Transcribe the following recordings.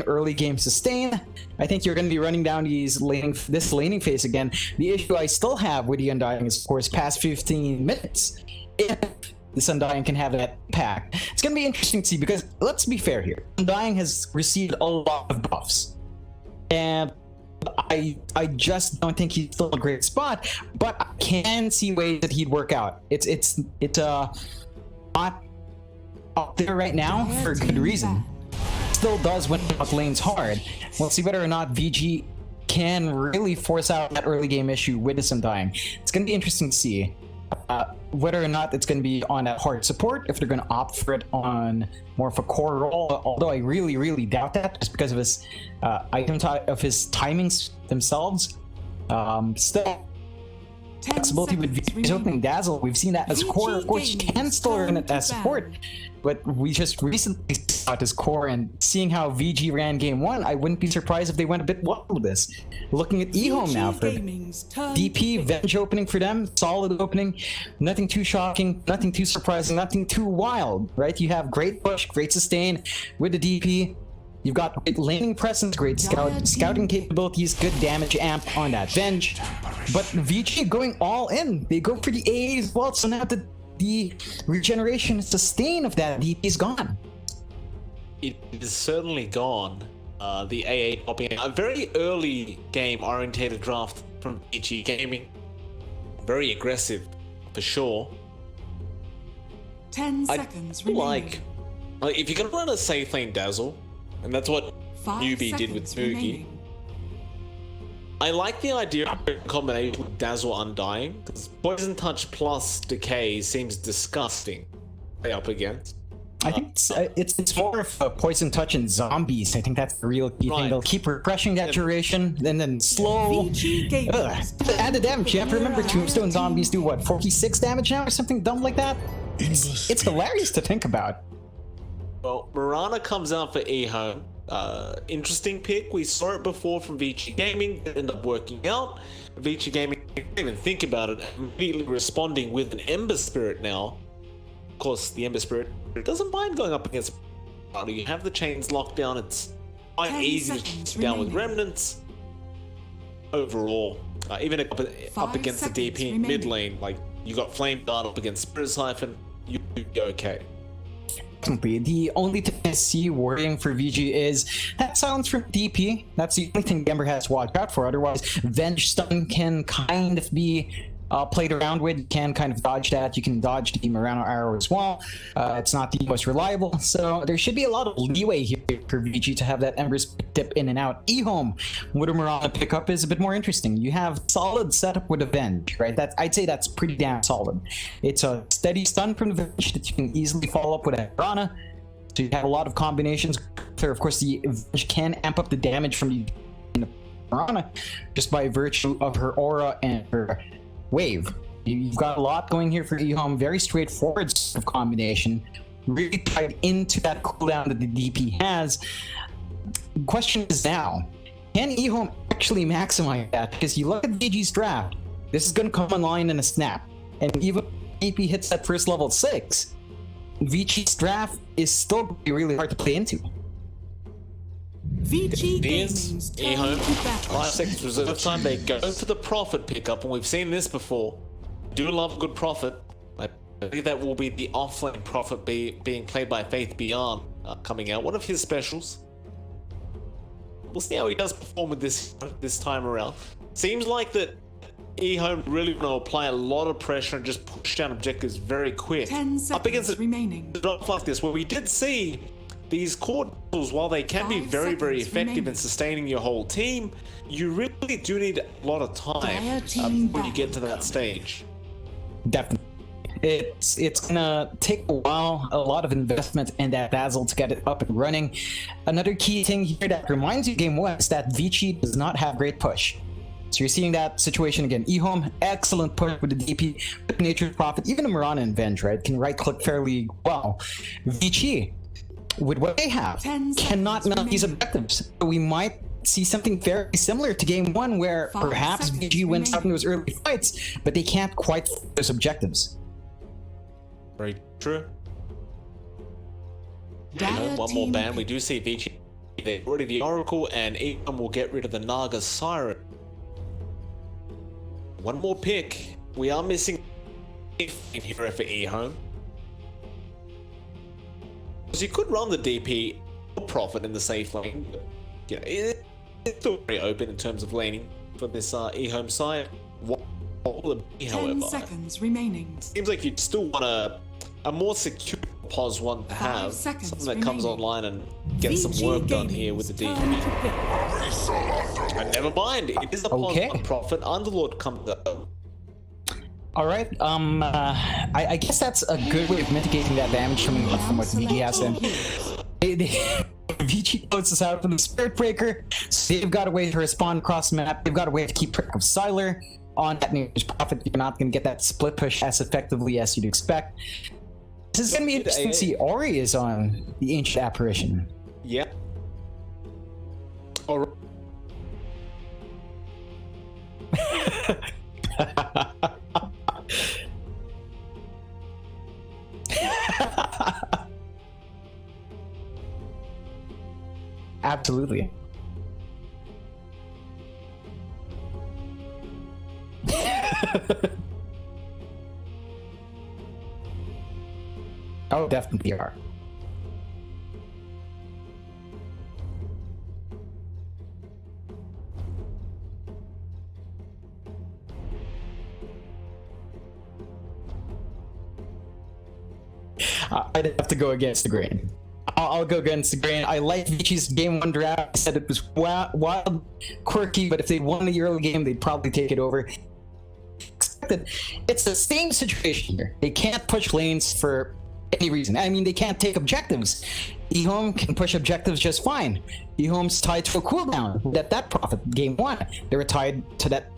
early game sustain, I think you're going to be running down this laning phase again. The issue I still have with the Undying is, of course, past 15 minutes. If this Undying can have that impact, it's going to be interesting to see, because let's be fair here. Undying has received a lot of buffs, and I just don't think he's still in a great spot, but I can see ways that he'd work out. It's not up there right now for a good reason. Still does win out lanes hard. We'll see whether or not VG can really force out that early game issue with this Undying. It's going to be interesting to see whether or not it's going to be on that hard support, if they're going to opt for it on more of a core role, although I really doubt that, just because of his his timings themselves. Still, flexibility with VG's opening Dazzle, we've seen that as core. Of course, you can still run it as support, but we just recently saw it as core, and seeing how VG ran game 1, I wouldn't be surprised if they went a bit wild with this. Looking at EHome now for DP, Venge opening for them, solid opening, nothing too shocking, nothing too surprising, nothing too wild, right? You have great push, great sustain with the DP. You've got great laning presence, great scouting capabilities, good damage amp on that Venge. But VG going all in. They go for the AA as well, so now the regeneration and sustain of that DP is gone. It is certainly gone. The AA popping out. A very early game orientated draft from VG Gaming. Very aggressive, for sure. 10 seconds like if you're going to run a safe lane Dazzle, and that's what Newbie did with Moogie. I like the idea of a combination with Dazzle Undying, because Poison Touch plus Decay seems disgusting to play up against. I think it's more of a Poison Touch and Zombies. I think that's the real key thing. They'll keep refreshing that duration, and then slow. Add the damage. You have to remember, Tombstone Zombies do what, 46 damage now or something dumb like that? It's hilarious to think about. Well, Mirana comes out for EHome. Interesting pick. We saw it before from VG Gaming. It ended up working out. VG Gaming didn't even think about it, immediately responding with an Ember Spirit now. Of course, the Ember Spirit doesn't mind going up against a You have the chains locked down. It's quite easy to shoot down with remnants. Overall, even up against the DP mid lane, like you got Flame Dart up against Spirit Siphon, you'd be okay. The only thing I see worrying for VG is that silence from DP. That's the only thing Ember has to watch out for. Otherwise, Venge Stun can kind of be played around with. You can kind of dodge that. You can dodge the Mirana arrow as well. It's not the most reliable, so there should be a lot of leeway here for VG to have that Ember's dip in and out. EHome with a Mirana pickup is a bit more interesting. You have solid setup with a Venge, right? I'd say that's pretty damn solid. It's a steady stun from the Venge that you can easily follow up with a Mirana. So you have a lot of combinations. Of course, the Venge can amp up the damage from the Mirana just by virtue of her aura and her wave. You've got a lot going here for EHome. Very straightforward sort of combination, really tied into that cooldown that the DP has. The question is now, can EHome actually maximize that? Because you look at VG's draft, this is going to come online in a snap, and even if DP hits that first level 6, VG's draft is still going to be really hard to play into. VG Gaming's EHome, 5 seconds reserve time. They go for the Prophet pickup, and we've seen this before. Do love a good Prophet. I believe that will be the offlane Prophet being played by Faith Beyond coming out. One of his specials. We'll see how he does perform with this time around. Seems like that EHome really want to apply a lot of pressure and just push down objectives very quick. 10 seconds up against remaining. a drop like this, where we did see these core tools, while they can be very effective in sustaining your whole team, you really do need a lot of time when you get to that stage. Definitely. It's gonna take a while, a lot of investment in that Dazzle to get it up and running. Another key thing here that reminds you game 1 is that VG does not have great push. So you're seeing that situation again. EHome, excellent push with the DP, with Nature's Prophet, even a Mirana and Venge, right? Can right click fairly well. VG, with what they have, cannot mount these objectives. So we might see something very similar to game 1, where perhaps VG wins out in those early fights, but they can't quite those objectives. Very true. One more ban. We do see VG They're already the Oracle, and EHome will get rid of the Naga Siren. One more pick. We are missing in here for EHome. Because you could run the DP or Prophet in the safe lane, but you know, it's still very open in terms of laning for this EHome side. What will it be, however? 10 seconds remaining. Seems like you'd still want a more secure pos one to have, something that comes online and gets some work done here with the DP. And never mind, it is a pos one Prophet. Underlord comes up. All right. I guess that's a good way of mitigating that damage coming from what VG has. Then VG closes out from the Spirit Breaker, so they've got a way to respond across the map. They've got a way to keep track of Sylar on that Nature's Prophet. You're not going to get that split push as effectively as you'd expect. This is going to be interesting to see. Ori is on the Ancient Apparition. Yeah. All right. Absolutely. Oh, definitely are. I'd have to go against the grain. I'll go against the grain. I like Vichi's game one draft. I said it was wild, quirky, but if they won the early game, they'd probably take it over. It's the same situation here. They can't push lanes for any reason. I mean, they can't take objectives. EHome can push objectives just fine. EHome's tied to a cooldown that Prophet game one. They were tied to that.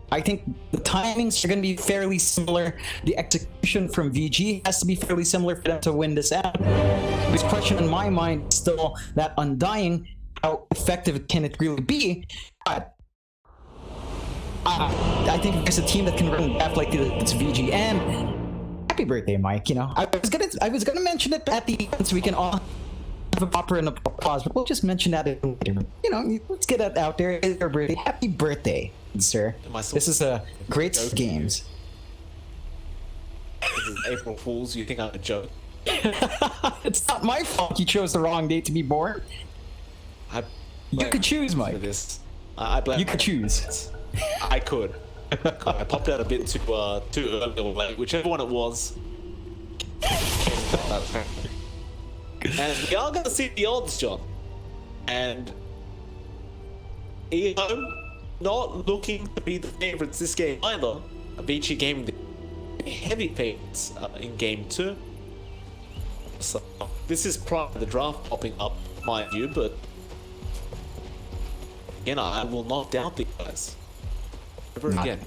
I think the timings are going to be fairly similar. The execution from VG has to be fairly similar for them to win this out. The question in my mind is still that Undying, how effective can it really be? But I think there's a team that can run draft like it's VG. And happy birthday, Mike. You know, I was gonna mention it at the end so we can all have a proper and applause, but we'll just mention that later. You know, let's get that out there. It's your birthday. Happy birthday, sir. This is a great games. This is April Fool's. You think I'm a joke? It's not my fault you chose the wrong date to be born. You could choose, Mike. For this. I blame you could choose. I could. I popped out a bit too early or late, whichever one it was. And we are going to see the odds, John. And EHome not looking to be the favourites this game either. Avicii game the heavy favourites in game 2. So this is prior to the draft popping up, mind you, but again, I will not doubt these guys. Ever again.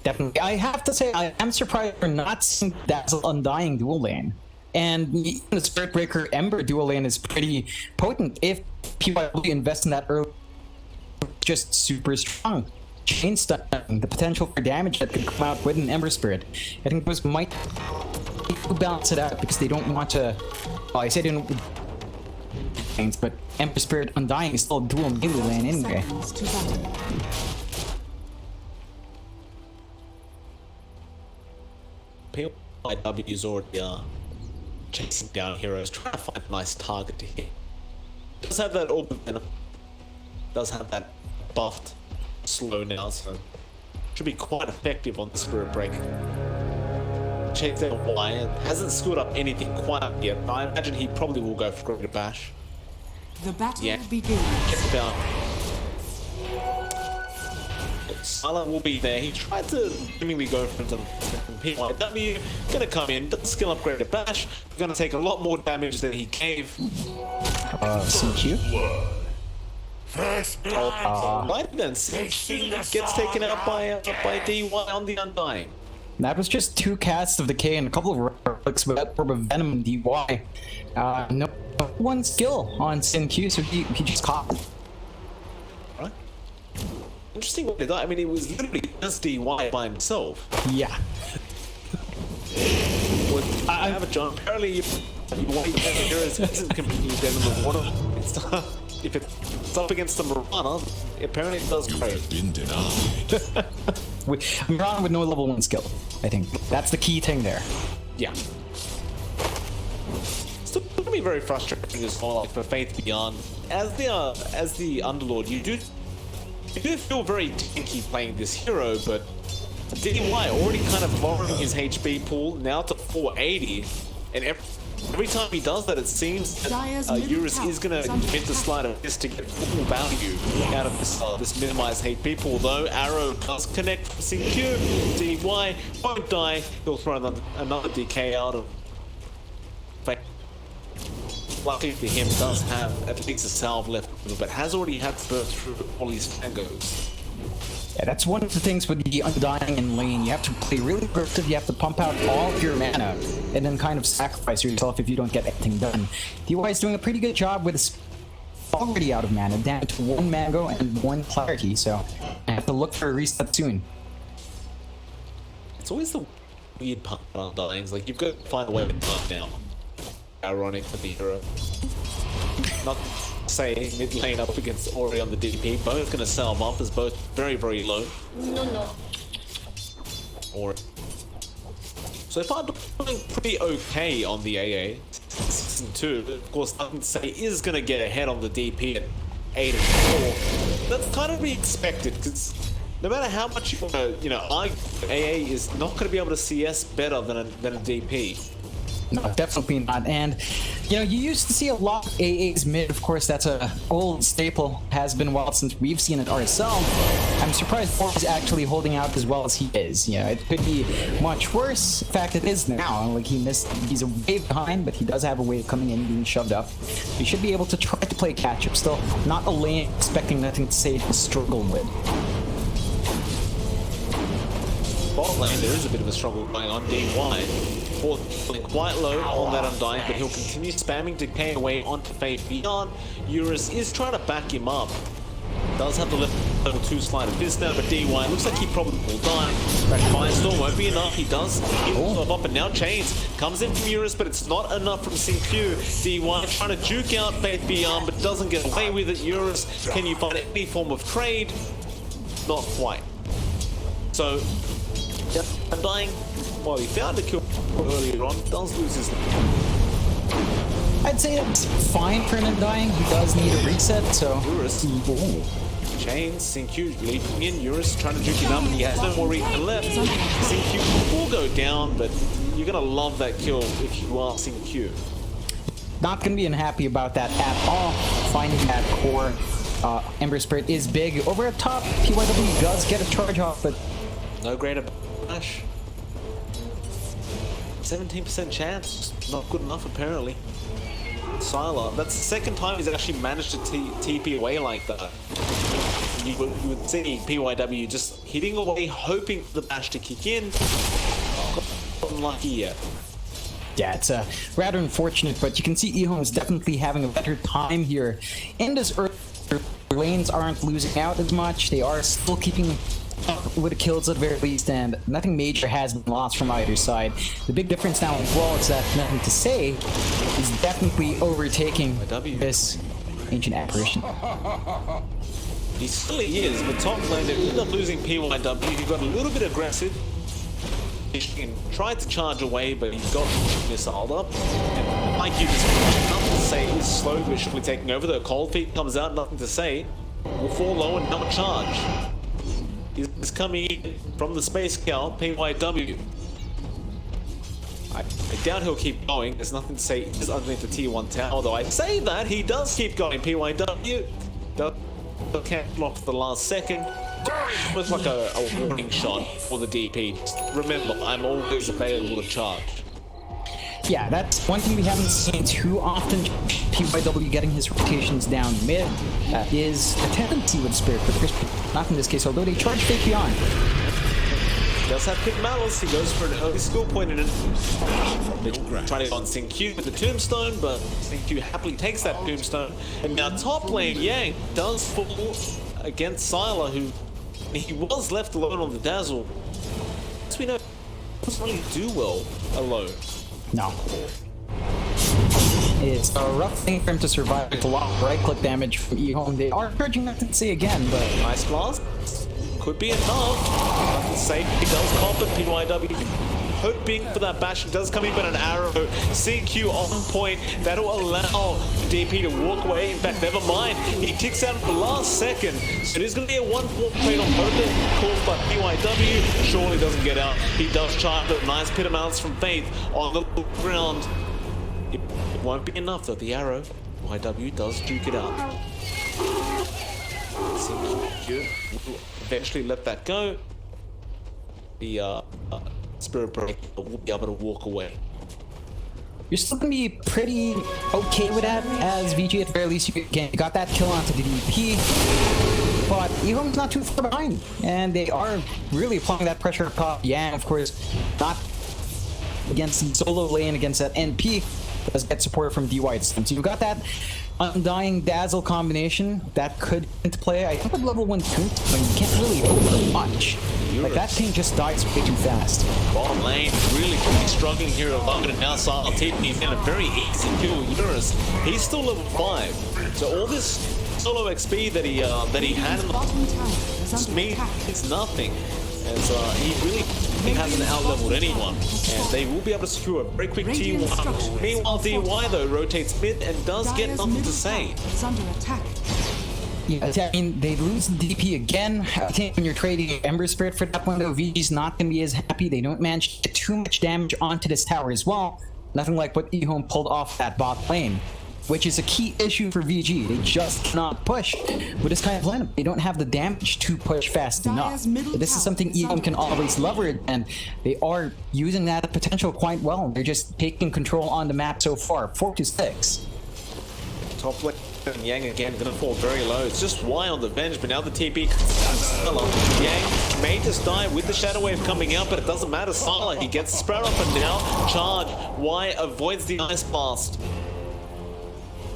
Definitely. I have to say, I am surprised we're not seeing Dazzle Undying dual lane. And even the Spirit Breaker Ember dual lane is pretty potent if PYW invest in that early. Just super strong. Chain stunning, the potential for damage that could come out with an Ember Spirit. I think those might balance it out because they don't want to. Well, I say they don't. But Ember Spirit Undying is still a dual melee lane anyway. PYW is already chasing down heroes, trying to find a nice target to hit. Does have that orb of venom. Does have that buffed slow now, so should be quite effective on the Spirit Break. Chase out why hasn't screwed up anything quite yet, but I imagine he probably will go for Greater Bash. The battle begins. Get down. Sylar will be there. He tried to seemingly go for some PYW. Gonna come in, doesn't skill upgrade to Bash. Gonna take a lot more damage than he gave. CQ? Right then, gets taken out by DY on the Undying. That was just 2 casts of Decay and a couple of relics with that Orb of Venom and DY. No one skill on SinQ, so he just caught it. Right. Interesting way to die. I mean, it was literally just DY by himself. Yeah. With I have a John. Apparently, you wait here isn't completely dead in the water. It's, if it's up against the Mirana, apparently it does great. You've been denied. Mirana with no level 1 skill, I think. That's the key thing there. Yeah. Still gonna be very frustrating as well, like for Faith Beyond. As the Underlord, you do feel very tanky playing this hero, but DY already kind of lowering his HP pool now to 480, and every time he does that, it seems that Eurus is going to commit the slide of this to get full value out of this minimized HP pool. Though Arrow does connect from CQ, DY won't die. He'll throw another DK out of. Luckily for him, does have at least a salve left, but has already had to burst through all his tangos. Yeah, that's one of the things with the Undying in lane. You have to play really aggressive, you have to pump out all of your mana, and then kind of sacrifice yourself if you don't get anything done. DY is doing a pretty good job with his already out of mana, down to 1 Mango and 1 Clarity, so I have to look for a reset soon. It's always the weird part of Undyings, like you've got to find a way to calm down. Ironic for the hero. Not say mid lane up against Ori on the DP, both gonna sell him up as both very, very low. No. Or so far doing pretty okay on the AA. 6 and 2. Of course, nothing to say is gonna get ahead on the DP at 8 and 4. That's kind of be expected because no matter how much you want to, argue, AA is not gonna be able to CS better than a DP. No, definitely not. And, you used to see a lot of AA's mid. Of course, that's a old staple. Has been a while since we've seen it ourselves. I'm surprised Borg is actually holding out as well as he is. It could be much worse. In fact, it is now. Like, he's a wave behind, but he does have a wave coming in, being shoved up. He should be able to try to play catch-up. Still, not a lane expecting nothing to say to struggle with. Bot lane, there is a bit of a struggle going on. DY falling quite low on that Undying, but he'll continue spamming Decay away onto Fate Beyond. Eurus is trying to back him up. Does have the level 2 slide of this now, but DY looks like he probably will die. That Firestorm won't be enough. He does keep himself up, and now Chains comes in from Eurus, but it's not enough from CQ. DY trying to juke out Fate Beyond, but doesn't get away with it. Eurus, can you find any form of trade? Not quite. So, Undying, while he found a kill earlier on, does lose his life. I'd say it's fine for an Undying. He does need a reset, so... Eurus. Chains, CQ leaping in. Eurus trying to juke him up, and he has no more reason left. CQ will go down, but you're going to love that kill if you are CQ. Not going to be unhappy about that at all. Finding that core Ember Spirit is big. Over at top, PYW does get a charge off, but... No greater bash. 17% chance, not good enough apparently. Sylar, that's the second time he's actually managed to TP away like that. You would see PYW just hitting away, hoping for the bash to kick in. Not unlucky yet. Yeah, it's rather unfortunate, but you can see EHome is definitely having a better time here. In this early lanes aren't losing out as much. They are still keeping with the kills at the very least, and nothing major has been lost from either side. The big difference now as well is that Nothing to Say is definitely overtaking this ancient apparition. He still is, but top lane they ended up losing PYW. He got a little bit aggressive. He tried to charge away, but he got missiled up. And like you just mentioned, Nothing to Say is slowly but surely taking over. The Cold Feet comes out, Nothing to Say will fall low and not charge. He's coming in from the Space Cow, PYW. I doubt he'll keep going. There's Nothing to Say is underneath the Tier 1 tower, although I say that he does keep going. PYW can't block for the last second. It was like a warning shot for the DP. Just remember, I'm always available to charge. Yeah, that's one thing we haven't seen too often. PYW getting his rotations down mid. That is a tendency with Spirit, but not in this case, although they charge Fate Beyond. Does have Pit Malice, he goes for an early skill point in it. Trying to go on CQ with the Tombstone, but CQ happily takes that Tombstone. And now top lane, Yang does fall against Sylar, who he was left alone on the Dazzle. As we know, doesn't really do well alone. No. It's a rough thing for him to survive with a lot of right-click damage from EHome. They are encouraging nothing to say again, but... Nice blast. Could be enough. Nothing safe. He does comp it. PYW hoping for that bash. It does come in, but an arrow. CQ on point. That'll allow DP to walk away. In fact, never mind. He ticks out at the last second. So it is going to be a 1-4 plate on Motor caused by PYW. Surely doesn't get out. He does charge a nice pit of mounts from Faith on the ground. It won't be enough though. The arrow. PYW does duke it out. CQ will eventually let that go. The Spirit Breaker will be able to walk away. You're still gonna be pretty okay with that, as VG at the very least you got that kill onto the DP. But EHome's not too far behind, and they are really applying that pressure upon Yang, of course, not against the solo lane against that NP. Does get support from DY. So you've got that Undying Dazzle combination that could come into play. I think with level 1 Toon, but you can't really hope for much. Like, that thing just dies way too fast. Bottom lane really could be struggling here along, and now Silent He's in a very easy kill. Eurus, he's still level 5. So all this solo XP that he had in the means nothing. As he really hasn't out-leveled anyone, and they will be able to secure a very quick T1. Meanwhile, DY though rotates mid and does get nothing to say. Yeah, I mean, they lose the DP again. I think when you're trading Ember Spirit for that one, though, VG's not going to be as happy. They don't manage to get too much damage onto this tower as well. Nothing like what EHome pulled off that bot lane, which is a key issue for VG. They just cannot push with this kind of lineup. They don't have the damage to push fast enough. This is something EHome can always leverage, and they are using that potential quite well. They're just taking control on the map so far, 4-6. Top lane, Yang again gonna fall very low. It's just Y on the bench, but now the TP Yang may just die with the Shadow Wave coming out, but it doesn't matter. Sala, he gets the spread up and now charge. Y avoids the Ice Blast.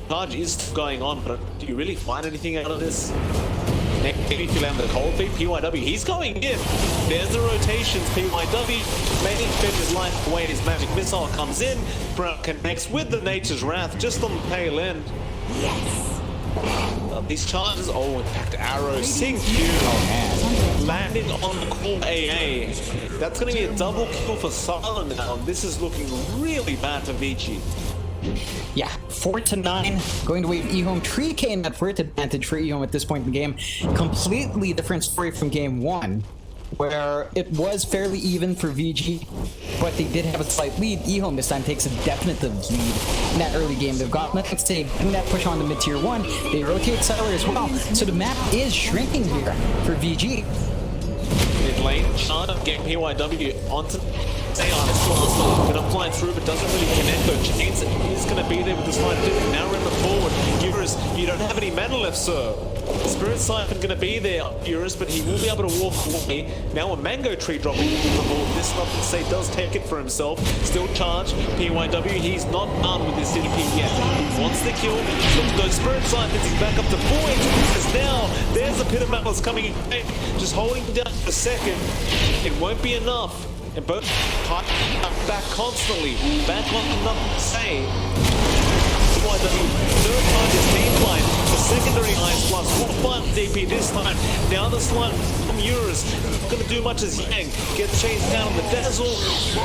Charge is going on, but do you really find anything out of this? Maybe if you land the cold feet, PYW, he's going in. There's the rotations. PYW may defend his life away. His magic missile comes in. Brown connects with the Nature's Wrath just on the tail end. Yes. These charges, oh, in fact, arrows, sync you. Oh man. Landing on the core AA. That's going to be a double kill for Silent now. This is looking really bad for VG. Yeah, 4-9, going to wave EHome 3K in that first advantage for EHome at this point in the game. Completely different story from game 1, where it was fairly even for VG, but they did have a slight lead. EHome this time takes a definitive lead in that early game. They've got nothing to say, bring that push on the mid-tier 1. They rotate Siler as well, so the map is shrinking here for VG. Mid lane, China getting PYW onto Stay on his blast, gonna fly through, but doesn't really connect though. Chains is gonna be there with the slide dip. Now we're in the forward. Eurus, you don't have any mana left, sir. Spirit Siphon gonna be there, Eurus, but he will be able to walk away. Now a Mango Tree dropping from the board. This nothing to say does take it for himself. Still charged. PYW, he's not done with this DP yet. He wants the kill. Those Spirit Siphons, he's back up to 4 inches now. There's the Pit of Malice coming in. Just holding him down for a second. It won't be enough. And both back constantly. Back on nothing to say. Third time is team line. The secondary Ice Blast will find DP this time. Now the slide from Eurus. Not going to do much as Yang gets chased down on the Dazzle.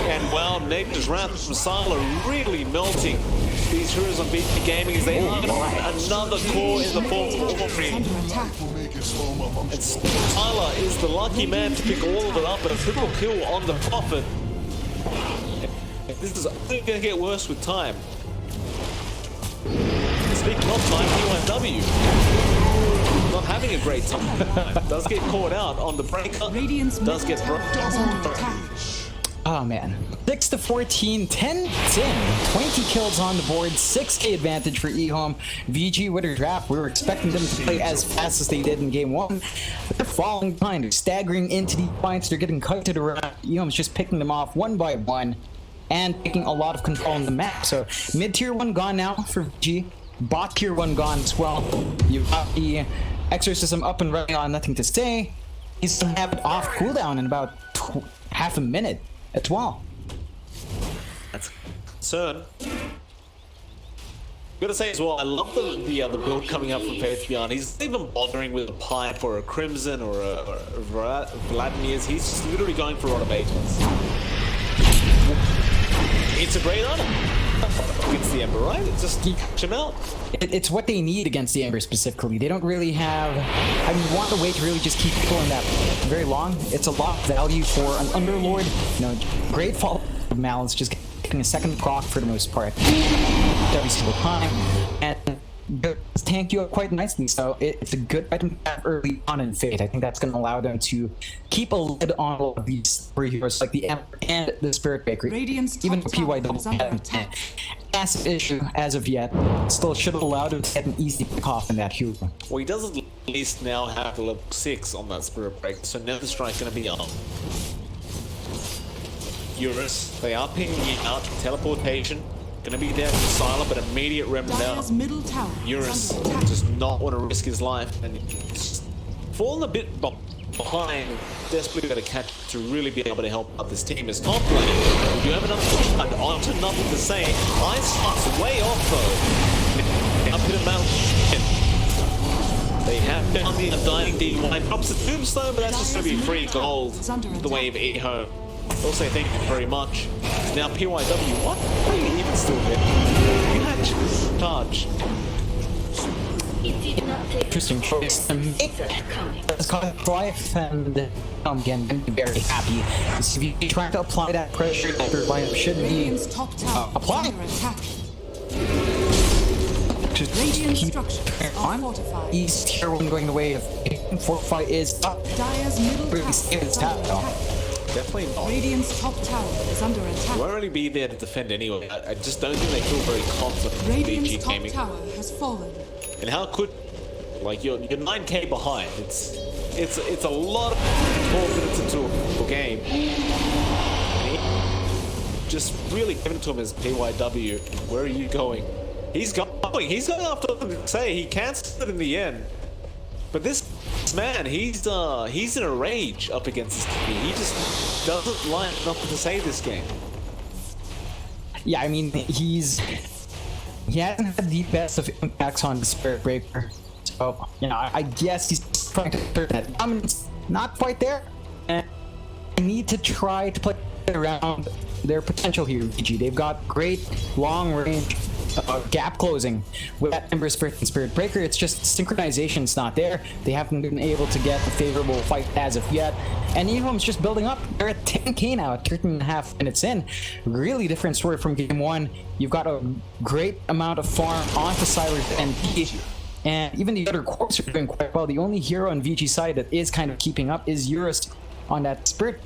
And wow, Nature's Wrath from Sala really melting these heroes on VP Gaming as they are another core in the form of Aubrey. And Sala is the lucky man to pick all of it up, but a triple kill on the Prophet. This is only going to get worse with time. Speaking of time, PYW not having a great time. Does get caught out on the breaker. Does get broken. Oh man. 6-14, 10-10, 20 kills on the board, 6k advantage for EHome. VG with a draft. We were expecting them to play as fast as they did in game 1. They're falling behind, they're staggering into the points, they're getting kited around. EHome's just picking them off one by one and taking a lot of control on the map. So mid-tier 1 gone now for VG. Bot tier 1 gone as well. You've got the Exorcism up and running on Nothing to Say. He's gonna have it off cooldown in about half a minute as well. That's concern. Gotta say as well, I love the build coming up from Faith Beyond. He's not even bothering with a pipe or a Crimson or a Vladimir's. He's just literally going for automatons. It's a great item against the Ember, right? It's just catch him out. It's what they need against the Ember specifically. They don't really have... I mean, you want the way to really just keep pulling that very long. It's a lot of value for an Underlord. You know, great follow of Malice, just getting a second proc for the most part every single time, and does tank you up quite nicely. So it's a good item to have early on in Fate. I think that's going to allow them to keep a lid on all of these three heroes, like the Emperor and the Spirit Breaker. Radiant's Even top PY tower double is under had attack. a massive issue as of yet. Still should have allowed him to get an easy pick off in that hero. Well, he does at least now have level 6 on that Spirit Breaker, so Nether Strike's gonna be on. Eurus, they are pinging you out. Teleportation, gonna be there for Silent, but immediate remnant now. Dire's middle tower Eurus is under attack. does not want to risk his life, and he's fallen a bit behind. Desperately got to catch to really be able to help out this team as top lane. We do have another push, and on to nothing to say. Ice Fox way off though. Up in the mountain. They have found the Undying DY. Drops a tombstone, but that's just going to be free gold. The way of EHome. Also, thank you very much. Now, PYW, what? Are you even still here? You had charge. Interesting choice to make. Let's call it life, and again, I'm very happy. If you try to apply that pressure, that your lineup should be Radiant's top tower is applied. under attack. Just Radiant keep structures are on. fortified. East tier 1 going the way of fortify is up. Dire's middle Really tower scared is it's under out, attack. Definitely not. Radiant's top tower is under attack. Won't really be there to defend anyway. I just don't think they feel very confident in Radiant's VG top Gaming. tower has fallen. And how could, like, you're 9k behind. It's a lot of 4 minutes into a game. Just really giving it to him as PYW. Where are you going? He's going after them to say he cancelled it in the end. But this man, he's in a rage up against this team. He just doesn't like nothing to say this game. Yeah, I mean, he hasn't had the best of impacts on the Spirit Breaker. So, you know, I guess he's trying to assert that dominance. Not quite there. And they need to try to play around their potential here, VG. They've got great long-range gap closing with that Ember Spirit and Spirit Breaker. It's just synchronization's not there. They haven't been able to get a favorable fight as of yet. And EHome's just building up. They're at 10k now at 13.5 minutes in. Really different story from game 1. You've got a great amount of farm onto Siler and P. And even the other cores are doing quite well. The only hero on VG side that is kind of keeping up is Eurus on that Spirit,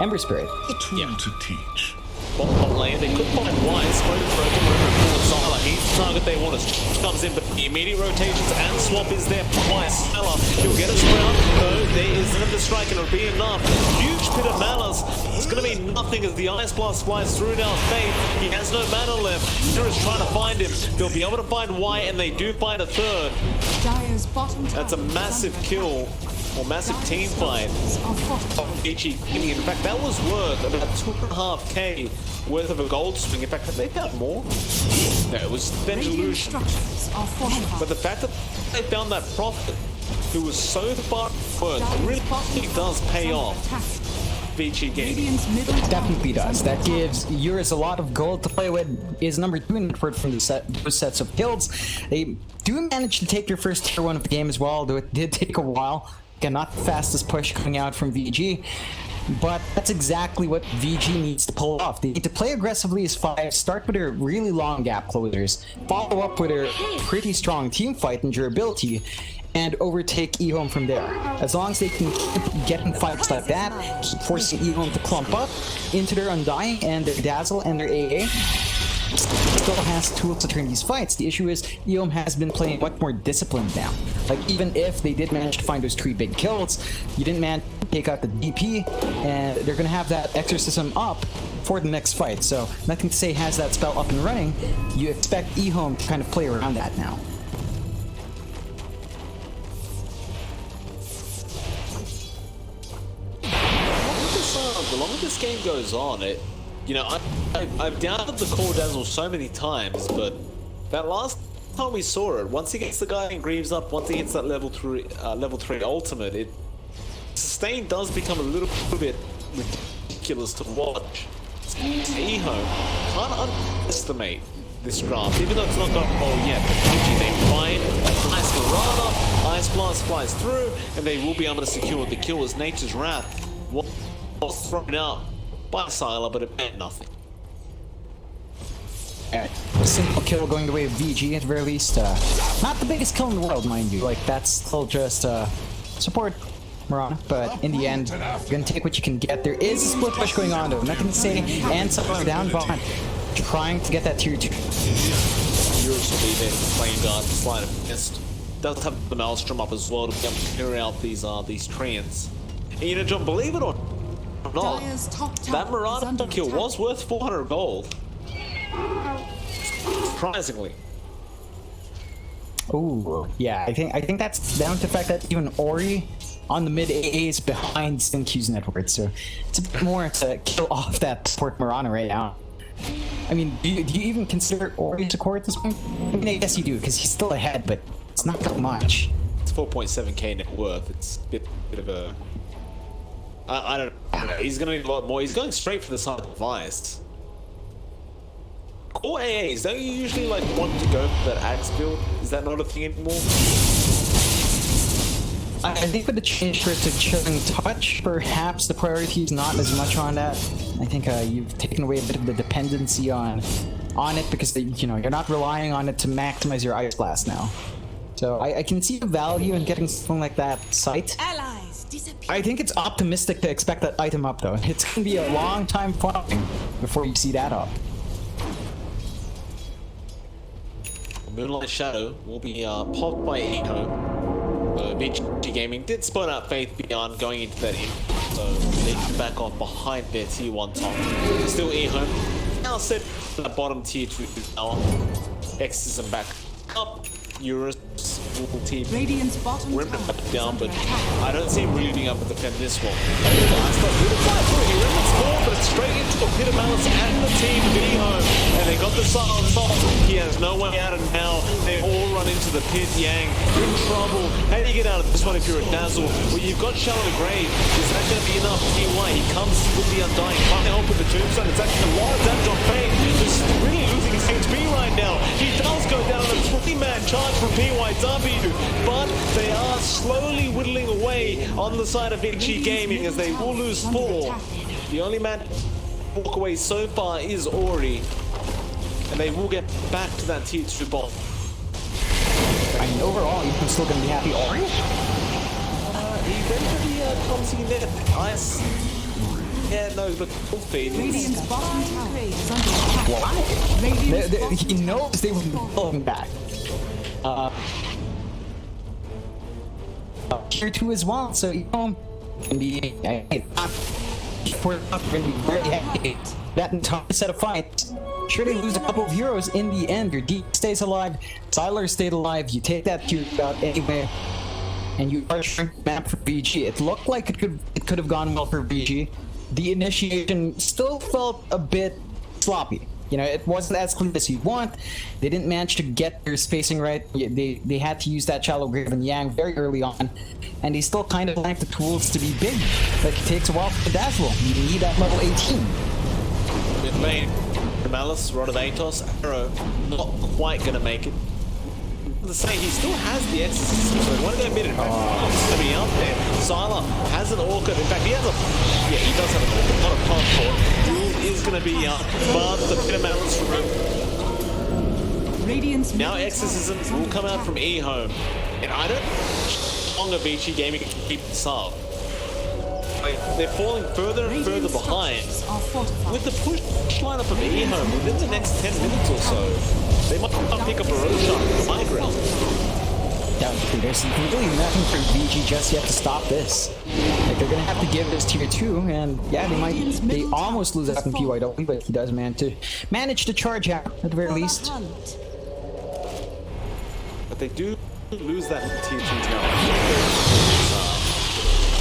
Ember Spirit. A tool to teach. Bottom lane, they could find Wise, broken forward Sala. He's the target they want. As comes in, but the immediate rotations and swap is there. Wise, Sala, he'll get us around. No, there is another strike and it'll be enough. Huge pit of malice. It's going to be nothing as the Ice Blast flies through now. Faith, he has no mana left. Heroes trying to find him. They'll be able to find Y, and they do find a third. Dire's bottom tower That's a is massive under kill. attack. Or massive Dire's team fight. structures are fortified. VG Gaming. In fact, that was worth about 2.5k worth of a gold swing. In fact, they found more. No, it was then Radiant delusion. structures are fortified. But the fact that they found that prophet, who was so far worth, Dire's really bottom tower does is pay under off. attack. VG Gaming. Radiant's middle tower Definitely is does. under That attack. gives Eurus a lot of gold to play with. Is number 2 in network from those sets of kills. They do manage to take their first tier 1 of the game as well, though it did take a while. Again, not the fastest push coming out from VG, but that's exactly what VG needs to pull off. They need to play aggressively as 5, start with their really long gap closers, follow up with their pretty strong team fight and durability, and overtake EHome from there. As long as they can keep getting fights like that, keep forcing EHome to clump up into their Undying and their Dazzle and their AA, still has tools to turn these fights. The issue is EHome has been playing much more disciplined now. Like, even if they did manage to find those 3 big kills, you didn't manage to take out the DP, and they're gonna have that exorcism up for the next fight. So nothing to say has that spell up and running. You expect EHome to kind of play around that now. The longer this game goes on, You know, I've doubted the core dazzle so many times, but that last time we saw it, once he gets the Guardian Greaves up, once he hits that level 3 ultimate, it sustain does become a little bit ridiculous to watch. EHome can't underestimate this draft, even though it's not got yet. But they find Ice Marana, Ice Blast flies through, and they will be able to secure the kill as Nature's Wrath was thrown out by Sylar, but it meant nothing. Simple kill going the way of VG at the very least. Not the biggest kill in the world, mind you. Like, that's still just support Marana, but in the end, you're gonna take what you can get. There is a split push going on though, I'm not gonna say, and someone down bottom trying to get that tier 2. Europe's will be there for Flame Guard, Slide of Mist. Does have the Maelstrom up as well to be able to clear out these treants. And you know, John, believe it or not, Dire's top tower that is Marana under kill attack. was worth 400 gold. Surprisingly. Ooh, yeah, I think that's down to the fact that even Ori on the mid AA is behind SynQ's network, so it's a bit more to kill off that support Marana right now. I mean, do you even consider Ori a core at this point? I mean, I guess you do, because he's still ahead, but it's not that much. It's 4.7k net worth. It's a bit of a... I don't know. He's going to need a lot more. He's going straight for the side of Vice. Core AAs, don't you usually like want to go for that Axe build? Is that not a thing anymore? I think with the change for it to Chilling Touch, perhaps the priority is not as much on that. I think you've taken away a bit of the dependency on it because you know, you're not relying on it to maximize your Ice Blast now. So I can see the value in getting something like that sight. Allies disappear. I think it's optimistic to expect that item up though. It's gonna be a long time farming before you see that up. Moonlight Shadow will be popped by EHome. VG Gaming did spot out Faith Beyond going into that in, so they can back off behind their tier 1 top. Still EHome now set that bottom tier 2 now. Exorcism back up. Eurus will team Radiant's bottom Remnant tower up is down, under but attack. I don't see him really being able to defend this one. Last time, really fly through. He Remnant's forward, but it's straight into the Pit of Malice and the team of EHome. And they got the silence off. He has no way out, and now they all run into the pit. Yang in trouble. How do you get out of this one if you're a Dazzle? Well, you've got Shallow Grave. Is that going to be enough? TY, he comes with the Undying. Can't help with the Tombstone. It's actually a lot of damage on Fate. He's really losing his HP right now. He does go down on a 3-man charge from PYW, but they are slowly whittling away on the side of VG Gaming as they will lose 4. The only man to walk away so far is Ori, and they will get back to that tier 2 bot. I mean, overall, you're still gonna be happy, Ori? Eventually comes in there. Ice. Yeah, no, but full fade. Radiant's bottom tower is under attack. Why? Radiant's He knows they will be pulling back. Tier 2 as well, so you know, can be very happy. That entire set of fights. Sure, they lose a couple of heroes in the end. Your D stays alive, Sylar stayed alive. You take that tier out anyway, and you are map for VG. It looked like it could have gone well for VG. The initiation still felt a bit sloppy. You know, it wasn't as clean as you'd want. They didn't manage to get their spacing right. They had to use that Shallow Grave and Yang very early on, and they still kind of lack the tools to be big. Like, it takes a while for Dazzle. You need that level 18. Mid lane, Malice, Rod of Atos, Arrow, not quite gonna make it. To say he still has the exorcism, so they want to go mid and to be out there. Sylar has an Orchid. In fact, he has a he does have an Orchid, not a passport. Duel is gonna be out, but the Pit of Malice room. Radiant's Now middle exorcism tower is will under come out attack. from EHome, and I don't longer VG Gaming can keep this up. They're falling further and further Radiant's behind. structures are fortified. With the push lineup of EHome within the next 10 minutes or so, they might pick up a Roshan in the high ground. Definitely, there's really nothing for VG just yet to stop this. Like, they're gonna have to give this tier 2, and yeah, they almost lose out in PYW, but he does manage to charge out at the very least. But they do lose that tier 2 now.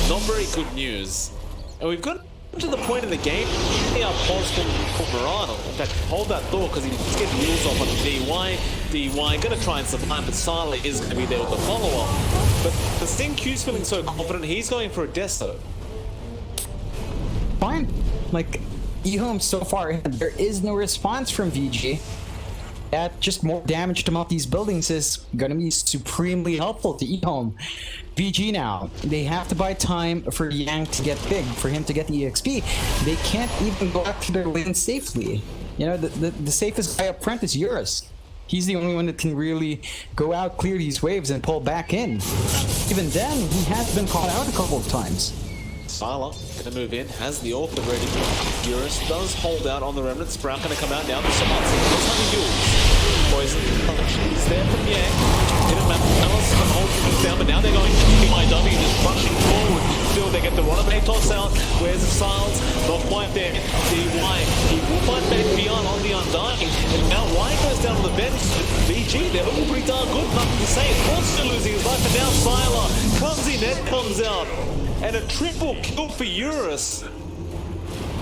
Not very good news. And we've got to the point in the game, they are pause for Verano. In fact, hold that thought because he's getting wheels off on the DY. DY gonna try and survive, but Sala is gonna be there with the follow-up. But the Sting Q's feeling so confident, he's going for a Deso. Fine. Like, EHome so far, there is no response from VG. That just more damage to mount these buildings is gonna be supremely helpful to EHome. VG now, they have to buy time for Yang to get big, for him to get the EXP. They can't even go after their lane safely. You know, the safest guy up front is Eurus. He's the only one that can really go out, clear these waves, and pull back in. Even then, he has been caught out a couple of times. Sala gonna move in, has the orb ready. Eurus does hold out on the remnant. Sprout gonna come out now. The Samatsi looks like he duels. Poison. He's there from Yang. Hit him at Alice and hold things down, but now they're going MIW just rushing forward. Still, they get the Runaway toss out. Where's the Siles? Not quite there. DY. He will find Fate Beyond on the Undying. And now Y goes down on the bench. VG, they're all pretty darn good. Nothing to say. Monster losing his life, and now Sylar comes in, Ed comes out. And a triple kill for Eurus.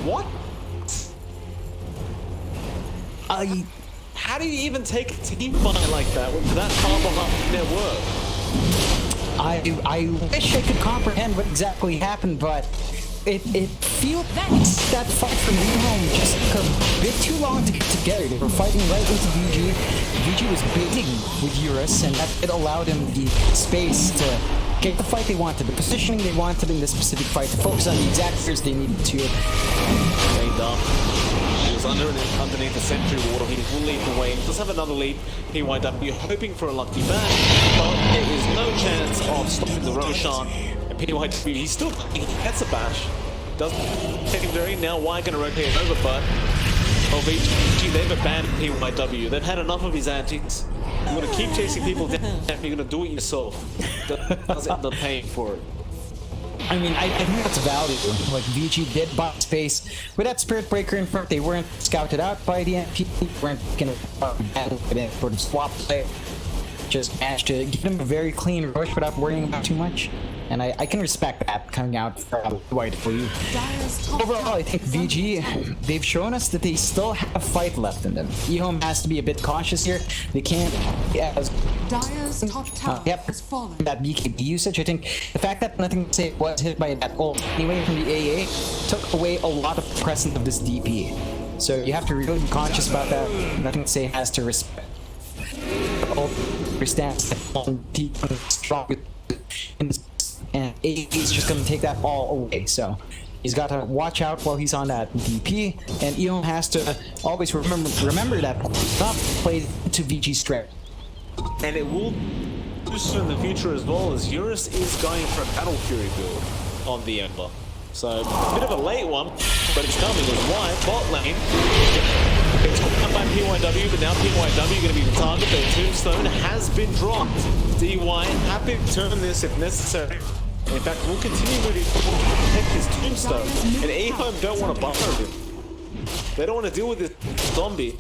What? How do you even take a team fight like that with that far behind their work? I wish I could comprehend what exactly happened, but it feels that fight from EHome just took a bit too long to get together. They were fighting right into VG. VG was baiting with Eurus, and that it allowed him the space to get the fight they wanted, the positioning they wanted in this specific fight, to focus on the exact areas they needed to. Laid up. He was underneath the sentry wall. He will lead the way. He does have another lead. PYW hoping for a lucky bash, but there is no chance of stopping the Roshan. And PYW, he gets a bash. Doesn't secondary. Now Y gonna rotate over, but VG, they've abandoned PYW. They've had enough of his antics. You're gonna keep chasing people down, you're gonna do it yourself. Does end up paying for it. I mean, I think that's value. Like, VG did buy space with that Spirit Breaker in front. They weren't scouted out by the MP, weren't gonna sort of swap play. Just managed to give him a very clean rush without worrying about too much. And I can respect that coming out from White for you. Overall, I think VG, they've shown us that they still have fight left in them. EHome has to be a bit cautious here. They can't... Dire's top tower has fallen. That BKB usage, I think the fact that Nothing to Say was hit by that ult anyway from the AA took away a lot of the presence of this DP. So you have to really be conscious about that. Nothing to Say has to respect understands that strong and AA is just going to take that all away. So he's got to watch out while he's on that DP, and EHome has to always remember that not play to VG strength. And it will do so in the future as well, as Eurus is going for a Battle Fury build on the Ember. So a bit of a late one, but it's coming as Y bot lane. It's caught by PYW, but now PYW going to be the target. Their tombstone has been dropped. DY happy to turn this if necessary. In fact, we'll continue moving forward to protect his tombstone. And EHome don't want to buffer him. They don't want to deal with this zombie.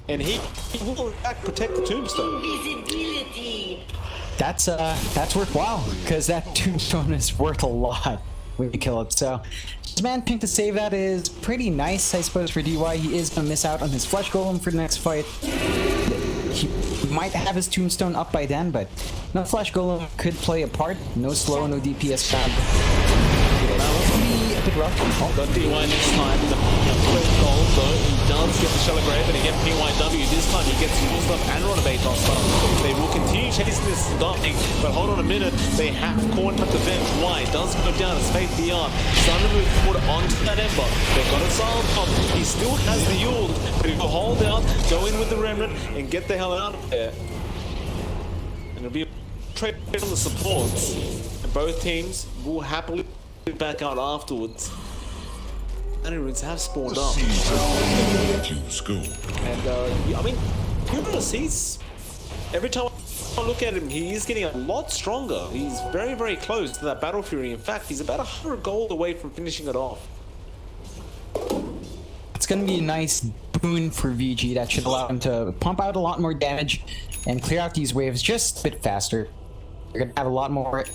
And he will in fact protect the tombstone. That's worthwhile, because that tombstone is worth a lot when you kill it. So this man pink to save that is pretty nice, I suppose, for DY. He is gonna miss out on his flesh golem for the next fight. He might have his tombstone up by then, but no flesh golem could play a part. No slow, no DPS found. A bit rough. Oh, got DY next time. The gold though, he does get the Shallow Grave, and again PYW this time he gets used up and Ronabate off. They will continue chasing this dying, but hold on a minute, they have caught at the bench. Y does go down as Faith Beyond. Starting to move forward onto that Ember. They got a silent pop. He still has the Yule, but he will hold out, go in with the Remnant, and get the hell out of there. And it'll be a trade on the supports, and both teams will happily back out afterwards. Runes have spawned up. And I mean, he's every time I look at him, he is getting a lot stronger. He's very, very close to that Battle Fury. In fact, he's about 100 gold away from finishing it off. It's gonna be a nice boon for VG that should allow him to pump out a lot more damage and clear out these waves just a bit faster. You're gonna have a lot more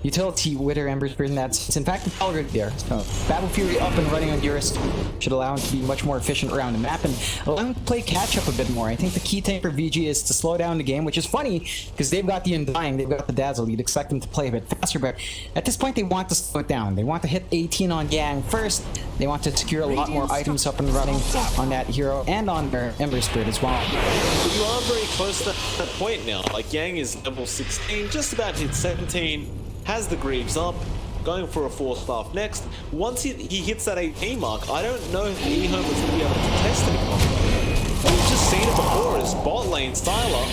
utility with her Ember Spirit in that sense. In fact, it's already there. So Battle Fury up and running on Eurus should allow him to be much more efficient around the map and allow him to play catch up a bit more. I think the key thing for VG is to slow down the game, which is funny because they've got the Undying, they've got the Dazzle. You'd expect them to play a bit faster, but at this point they want to slow it down. They want to hit 18 on Yang first. They want to secure a lot more items up and running on that hero and on their Ember Spirit as well. But you are very close to that point now. Like Yang is level 16, just about hit 17, has the Greaves up, going for a 4-staff next. Once he hits that 18 mark, I don't know if the EHome is going to be able to contest it anymore. We've just seen it before as bot lane Styler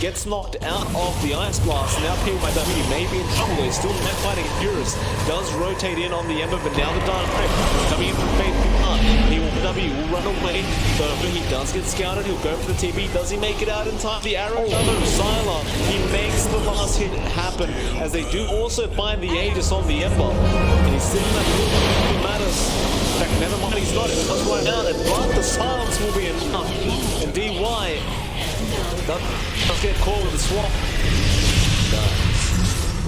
gets knocked out of the Ice Blast. Now PYW may be in trouble. They're still net fighting Eurus. Does rotate in on the Ember, but now the Dark Grip is coming in from Faith Picard. PYW will run away. So he does get scouted. He'll go for the TB. Does he make it out in time? The arrow comes. Sylar, he makes the last hit happen as they do also find the Aegis on the Ember. And he's sitting there. It matters. In fact, never mind, he's not. It does right out. And but the silence will be enough. And DY does get caught with a swap.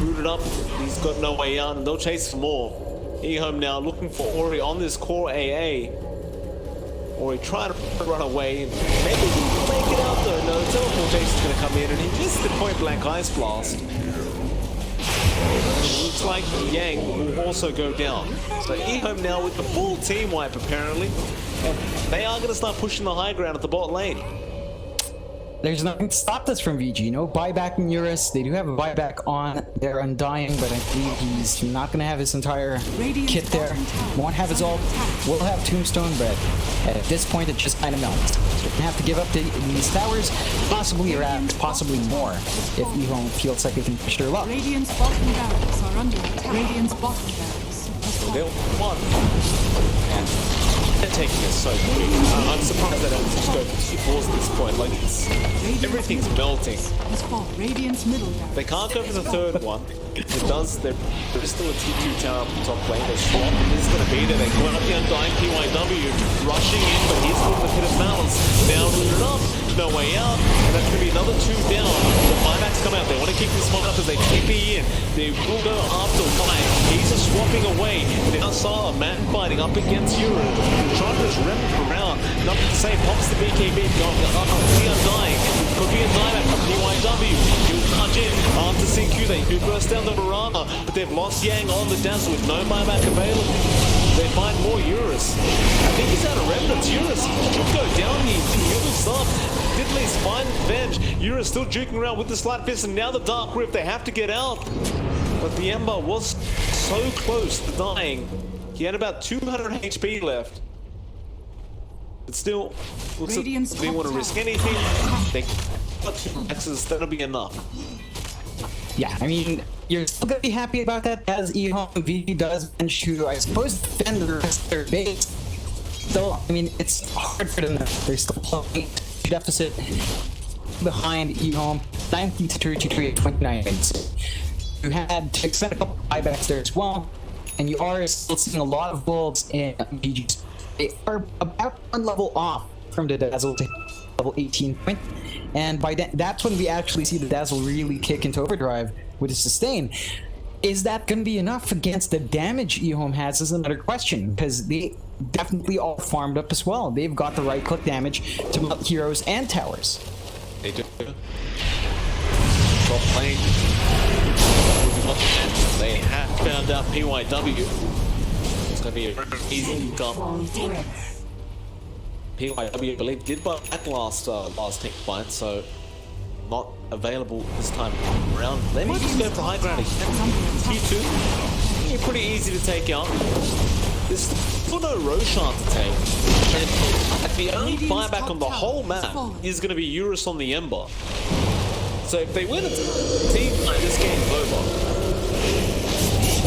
Rooted up, he's got no way out, and they'll chase for more. EHome now looking for Ori on this core AA. Ori trying to run away, and maybe he'll make it out though. No, teleportation's going to come in, and he missed the point blank Ice Blast. Looks like Yang will also go down. So EHome now with the full team wipe apparently, and they are going to start pushing the high ground at the bot lane. There's nothing to stop this from VG. No buyback in Eurus. They do have a buyback on their Undying, but I believe he's not going to have his entire kit there. Won't have his ult. Will have Tombstone, but at this point it just kind of melts. So you're going to have to give up these towers, possibly around, possibly more, if EHome feels like they can push their luck. Radiant's bottom barracks are under attack. Radiant's bottom barracks has fallen. They'll one. They're taking it so quick. I'm surprised they don't just go towards this point. Like, everything's melting. Radiant's middle barracks. They can't go for the third one. It does. There's still a T2 tower up the top lane. They're swap. This is going to be there. They caught up the Undying PYW. Rushing in, but he's got the pit of balance. Now rooted up. No way out. And that's going to be another 2 down. The buybacks come out. They want to keep this one up as they TP in. They will go after Lion. He's just swapping away. Now saw a man fighting up against Euro. Trying to just rip around. Nothing to say. Pops the BKB. Going up the Undying. Could be a dieback from PYW. He'll punch in after CQ. They do burst down the Mirana, but they've lost Yang on the Dazzle with no buyback available. They find more Eurus. I think he's out of remnants. Eurus should go down here. He'll be stopped. Diddley's find Venge. Eurus still juking around with the Slight Fist, and now the Dark Rift. They have to get out. But the Ember was so close to dying. He had about 200 HP left. But still, looks like they didn't want to risk anything. They got 2 maxes. That'll be enough. Yeah, I mean, you're still gonna be happy about that as EHome VG does manage to, I suppose, defend the rest of their base. Still, I mean, it's hard for them. They're still playing deficit behind EHome, 19 to 33 at 29 minutes. You had to expend a couple buybacks there as well, and you are still seeing a lot of builds in VG. They are about 1 level off from the Dazzle to level 18 point. And by that's when we actually see the Dazzle really kick into overdrive with a sustain. Is that going to be enough against the damage EHome has is another question, because they definitely all farmed up as well. They've got the right click damage to melt heroes and towers. They do. Top lane. They have found out PYW. It's going to be a very easy pick up. PYW, I believe, did buy back last take fight, so not available this time around. They might just go for high ground again. T2, pretty easy to take out. There's still no Roshan to take. And the only buyback on the whole map is going to be Eurus on the Ember. So if they win a team fight, this game's over.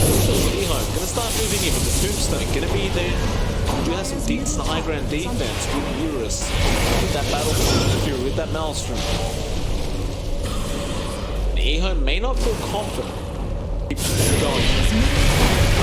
EHome going to start moving in with the Tombstone, going to be there. We do have some decent high ground defense with Eurus, with that Battle Fury, with that Maelstrom. EHome may not feel confident. Keep going.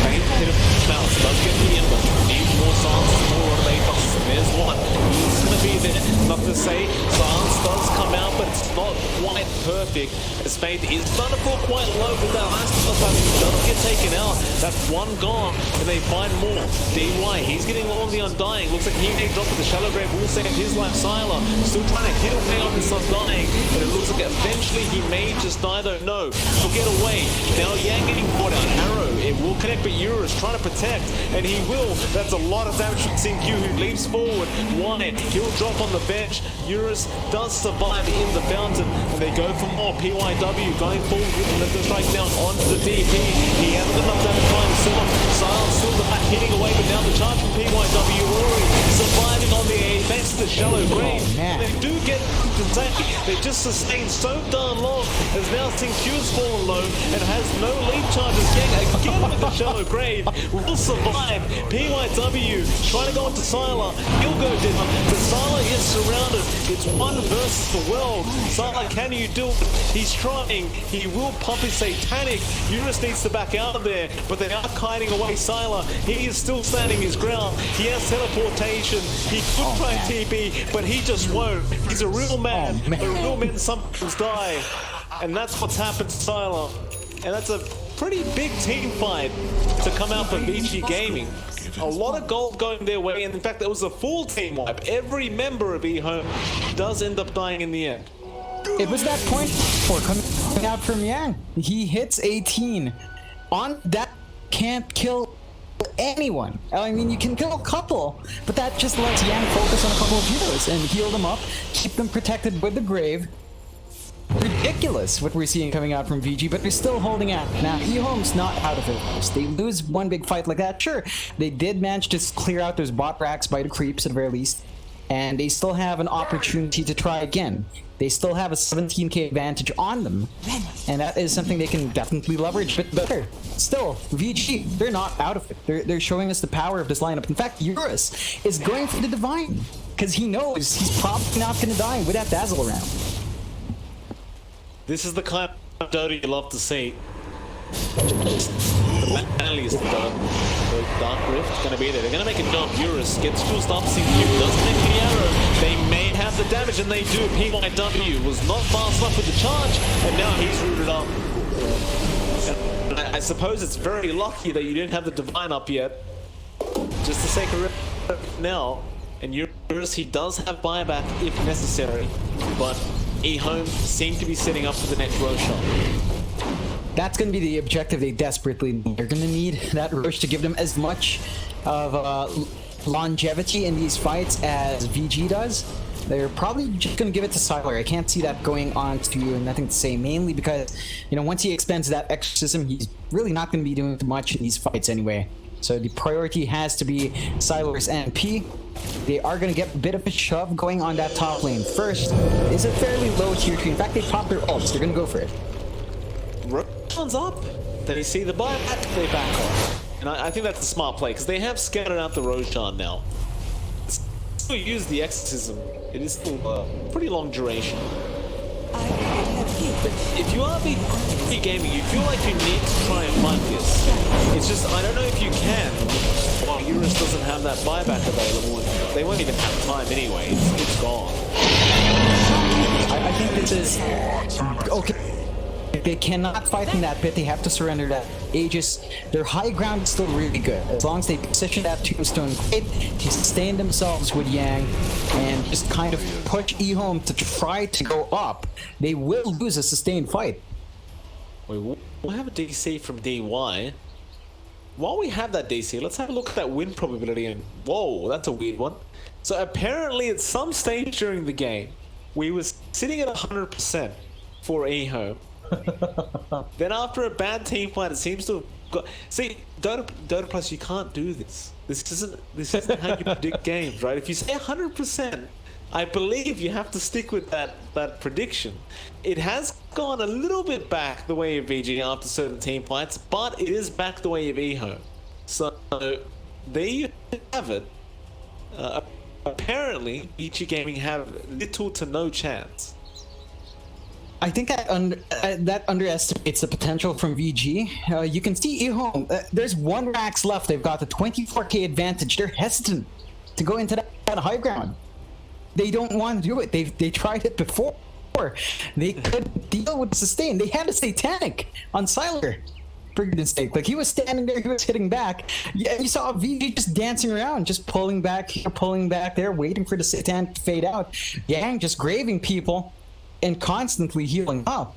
Faint hit of Mouse does get the Ember. Needs more silence, more automation. There's one. He's going to be there. Not to say Silence does come out, but it's not quite perfect. As Fade is starting to fall quite low with that last doesn't get taken out. That's one gone, and they find more. DY, he's getting low on the Undying. Looks like he may drop with the Shallow Grave. Will save his life. Sylar still trying to hit away on this Undying, and it looks like eventually he may just die, though. No, he'll get away. Now Yang getting caught out. Arrow, it will connect, but Eurus trying to protect, and he will. That's a lot of damage from CQ, who leaps forward. One, he'll drop on the bench. Eurus does survive in the fountain, and they go for more. PYW going forward with the strike down onto the DP. He hasn't got enough damage time. Silence still the back hitting away, but now the charge from PYW already surviving on the A thanks to the Shallow Grave. They do get to take. They just sustained so darn long, as now CQ's fallen low and has no leap charges yet. Again with the Shallow Grave will survive. PYW trying to go into Sylar. He'll go down, but Sylar is surrounded. It's one versus the world. Sylar, can you do it? He's trying. He will pump his Satanic. Eurus needs to back out of there, but they are kiting away Sylar. He is still standing his ground. He has teleportation. He could try TP, but he just won't. He's a real man. But real men sometimes die. And that's what's happened to Sylar. And that's a pretty big team fight to come out for VG Gaming. A lot of gold going their way, and in fact, it was a full team wipe. Every member of EHome does end up dying in the end. It was that point for coming out from Yang. He hits 18. On that, can't kill anyone. I mean, you can kill a couple, but that just lets Yang focus on a couple of heroes and heal them up, keep them protected with the grave. Ridiculous what we're seeing coming out from VG, but they're still holding out. Now, EHome's not out of it. They lose one big fight like that. Sure, they did manage to clear out those bot racks by the creeps at the very least, and they still have an opportunity to try again. They still have a 17k advantage on them, and that is something they can definitely leverage a bit better. Still, VG, they're not out of it. They're showing us the power of this lineup. In fact, Eurus is going for the Divine, because he knows he's probably not going to die with that Dazzle around. This is the kind of Dota you love to see. The manliest of Dota. The Dark Rift going to be there. They're going to make a jump. Eurus gets forced up. CQ doesn't make the arrow. They may have the damage, and they do. PYW was not fast enough with the charge, and now he's rooted up. And I suppose it's very lucky that you didn't have the Divine up yet. Just to sake of it now. And Eurus, he does have buyback if necessary, but EHome seem to be setting up for the next Roshan. That's going to be the objective they desperately need. They're going to need that Rosh to give them as much of longevity in these fights as VG does. They're probably just going to give it to Sylar. I can't see that going on to Nothing to Say, mainly because, you know, once he expends that exorcism, he's really not going to be doing much in these fights anyway. So the priority has to be Sylar's MP. They are going to get a bit of a shove going on that top lane. First is a fairly low tier 3. In fact, they pop their ults. They're going to go for it. Roshan's up. Then you see the buyback, they back off. And I think that's a smart play, because they have scattered out the Roshan now. Still use the exorcism. It is still pretty long duration. But if you are VG Gaming, you feel like you need to try and find this. It's just, I don't know if you can. Well, Eurus doesn't have that buyback available, and they won't even have time anyway. It's gone. I think this is... okay. If they cannot fight in that pit, they have to surrender that. Aegis, their high ground is still really good. As long as they position that tombstone great, to sustain themselves with Yang, and just kind of push EHome to try to go up, they will lose a sustained fight. We'll have a DC from DY. While we have that DC, let's have a look at that win probability. And whoa, that's a weird one. So apparently at some stage during the game, we were sitting at 100% for EHome. Then after a bad team fight, it seems to have got... See, Dota Plus, you can't do this. This isn't how you predict games, right? If you say 100%, I believe you have to stick with that prediction. It has gone a little bit back the way of VG after certain team fights, but it is back the way of EHome. So there you have it. Apparently, VG Gaming have little to no chance. I think that underestimates the potential from VG. You can see EHome. There's one racks left. They've got the 24k advantage. They're hesitant to go into that had high ground. They don't want to do it. They tried it before. They couldn't deal with sustain. They had a satanic on Siler. For goodness sake, like he was standing there, he was hitting back. Yeah, you saw VG just dancing around, just pulling back here, pulling back there, waiting for the satanic to fade out. Yang just graving people and constantly healing up.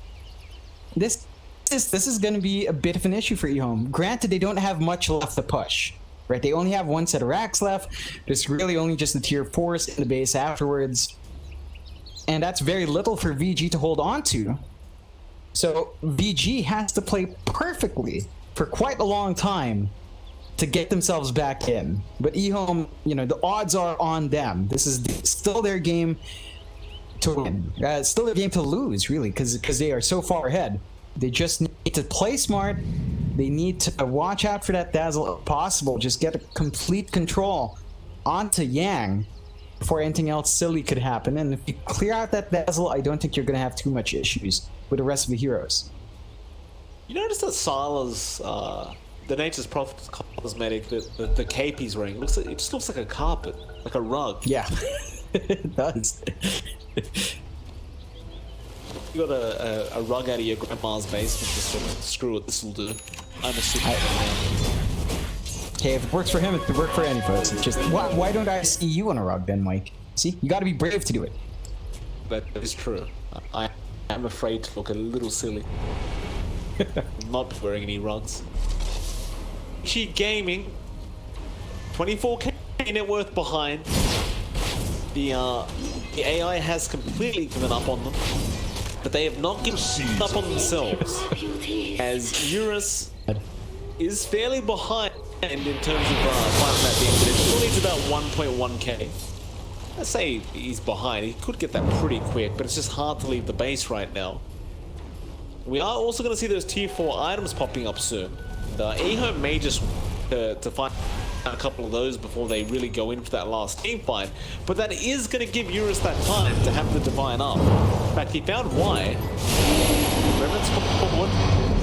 This is going to be a bit of an issue for EHome. Granted, they don't have much left to push. Right, they only have one set of racks left. There's really only just the tier 4s in the base afterwards. And that's very little for VG to hold on to. So VG has to play perfectly for quite a long time to get themselves back in. But EHome, you know, the odds are on them. This is still their game to win. Still their game to lose, really, because they are so far ahead. They just need to play smart. They need to watch out for that dazzle if possible. Just get a complete control onto Yang before anything else silly could happen. And if you clear out that dazzle, I don't think you're going to have too much issues with the rest of the heroes. You notice that Sila's, the Nature's Prophet cosmetic, the cape he's wearing, it just looks like a carpet, like a rug. Yeah, it does. You got a rug out of your grandma's basement, just sort of screw it, this will do. I'm a super Hey, if it works for him, it could work for any folks. It's just, why don't I see you on a rug then, Mike? See, you gotta be brave to do it. That is true. I am afraid to look a little silly. I'm not wearing any rugs. Cheat Gaming, 24k net worth behind. The AI has completely given up on them, but they have not given up on themselves. As Eurus is fairly behind in terms of finding that thing, but it still needs about 1.1k. Let's say he's behind. He could get that pretty quick, but it's just hard to leave the base right now. We are also going to see those tier 4 items popping up soon. The EHome may just to find a couple of those before they really go in for that last team fight, but that is going to give Eurus that time to have the Divine up. In fact, he found Y. Revenant's forward.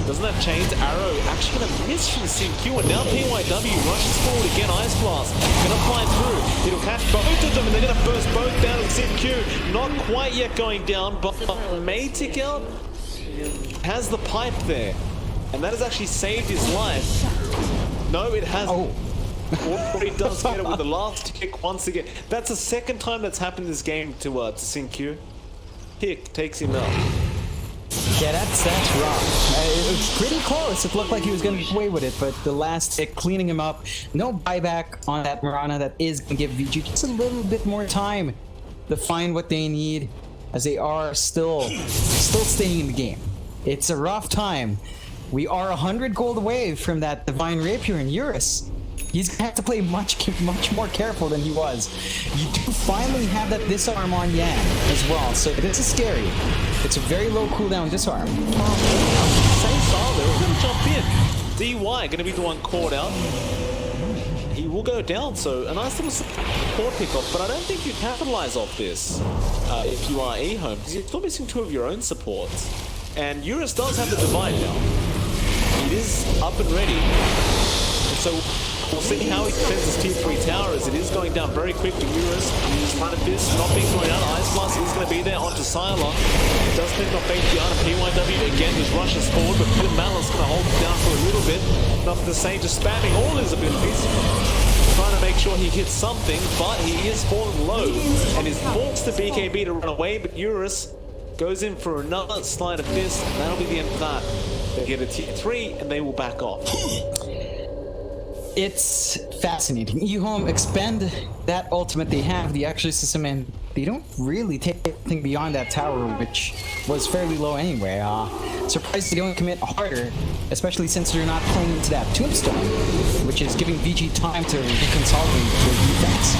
Doesn't have chains. Arrow actually going to miss from CQ, and now PYW rushes forward again. Ice Blast going to fly through. It'll catch both of them, and they're going to burst both down. CQ not quite yet going down, but may tick out. Has the pipe there, and that has actually saved his life. No, it hasn't. Oh. Or he does get it with the last kick once again. That's the second time that's happened in this game to CQ. Kick takes him out. Yeah, that's rough. It was pretty close. It looked like he was going to get away with it, but the last hit cleaning him up. No buyback on that Mirana. That is going to give VG just a little bit more time to find what they need, as they are still staying in the game. It's a rough time. We are 100 gold away from that Divine Rapier in Eurus. He's going to have to play much more careful than he was. You do finally have that disarm on Yang as well, so this is scary. It's a very low cooldown disarm. Same style there, we're going to jump in. DY going to be the one caught out. He will go down, so a nice little support pick-off, but I don't think you capitalize off this if you are EHome, because you're still missing 2 of your own supports. And Eurus does have the Divine now. It is up and ready. And so we'll see how he defends his tier 3 tower, as it is going down very quickly. Eurus is trying to fist, not being thrown out. Ice Blast is going to be there onto Sylar. Does pick up Beatiana. PYW again just rushes forward, but Pit Malice going to hold him down for a little bit. Nothing to say, just spamming all his abilities. Trying to make sure he hits something, but he is falling low and is forced to BKB to run away, but Eurus goes in for another slide of fist, and that'll be the end of that. They get a tier 3 and they will back off. It's fascinating. EHome expend that ultimate they have, the actual system, and they don't really take anything beyond that tower, which was fairly low anyway. Surprised they don't commit harder, especially since they're not playing into that tombstone, which is giving VG time to reconsolidate their defense.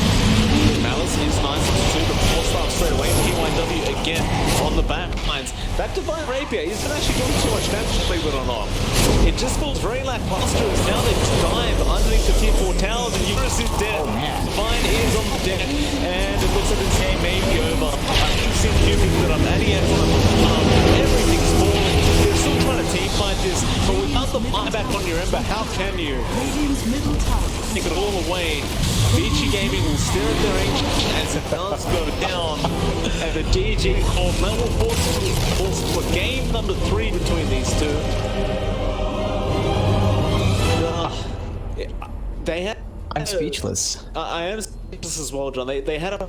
Malice is nice too, but 4-star straight away. PYW again on the back lines. That Divine Rapier isn't actually doing too much damage, believe it or not. It just feels very lackluster, as now they just dive underneath the tier 4 towers, and Eurus is dead. Oh, man. Divine is on the deck, and it looks like this game may be over. I think CQ picked it up, and he has everything's falling. They're still trying to team fight this, but without the buyback on your Ember, how can you Radiant's middle tower take it all away? Vici Gaming will stare at their ancient as it does go down, and the DJ called that will force for game number 3 between these two. They had. I'm speechless. I am speechless as well, John. They had a